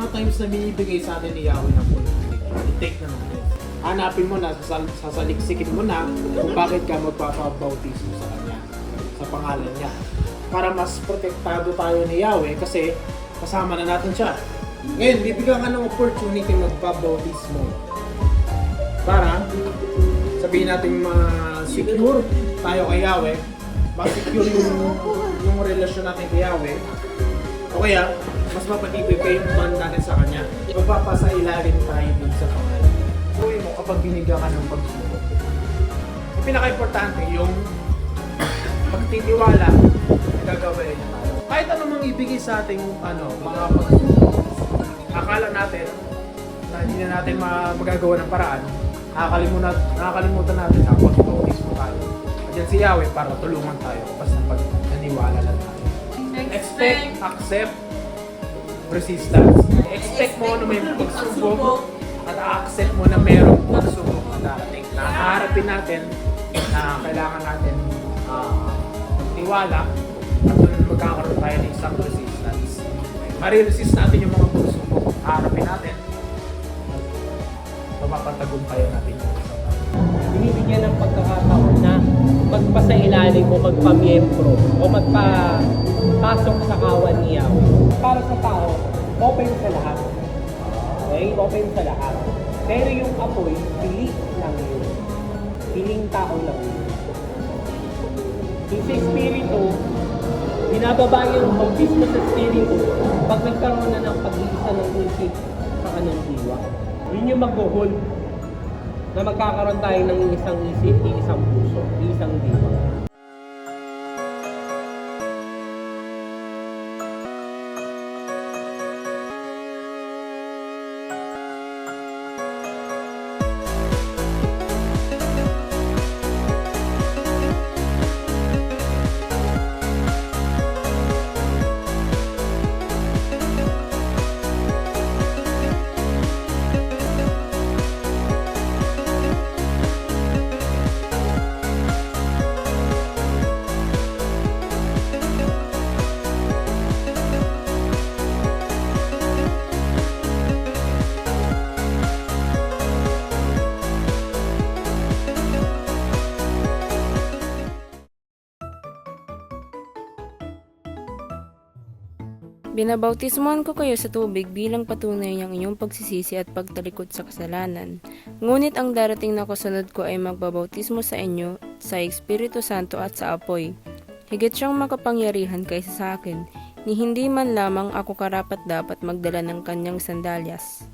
mga times na binibigay sa atin ni Yahweh ng pulpit, i-take na natin. Hanapin mo na, sasaliksikin mo na kung bakit ka magpapabautismo sa Kanya, sa pangalan Niya. Para mas protektado tayo ni Yahweh kasi kasama na natin siya. Ngayon, bibigyan ka ng opportunity magpabautismo. Para sabihin natin secure tayo kay Yahweh, ma-secure yung relasyon natin kay Yahweh. O kaya, mas mapatibay pa yung bond natin sa Kanya. Magpapasa ilalim tayo dun sa pangalan. Gawin mo kapag binigyan ka ng pagsubok. Yung pinaka-importante, yung pagtitiwala, gagawin niya tayo. Kahit ano mang ibigay sa ating mga pagsubok, akala natin na hindi na natin magagawa ng paraan, nakakalimutan natin na pag-bautismo tayo. Diyan si Yahweh para tulungan tayo basta pag naniwala lang tayo. Expect, accept, resistance. Expect mo na may pagsubok at accept mo na mayroong pagsubok na darating. Nakaharapin natin na kailangan natin magtiwala at doon magkakaroon tayo ng isang resistance. Mariresist natin yung mga pagsubok. Harapin natin at mapapatagumpayan natin yung binibigyan ng pagkakataon na magpasailalim o magpamiyembro o magpapasok sa kawan niya. Para sa tao, open sa lahat. Okay? Open sa lahat. Pero yung apoy, piling lang yun. Piling tao lang yun. Yung sa Espiritu, binababa yung bautismo sa Espiritu pag nagkaroon na ng pag-iisa ng isip sa kanang diwa. Yun yung mag-hold na magkakaroon tayo ng isang isip, isang puso, isang diwa. Binabautismohan ko kayo sa tubig bilang patunay ng inyong pagsisisi at pagtalikod sa kasalanan. Ngunit ang darating na kasunod ko ay magbabautismo sa inyo sa Espiritu Santo at sa apoy. Higit siyang makapangyarihan kaysa sa akin, ni hindi man lamang ako karapat dapat magdala ng kanyang sandalyas.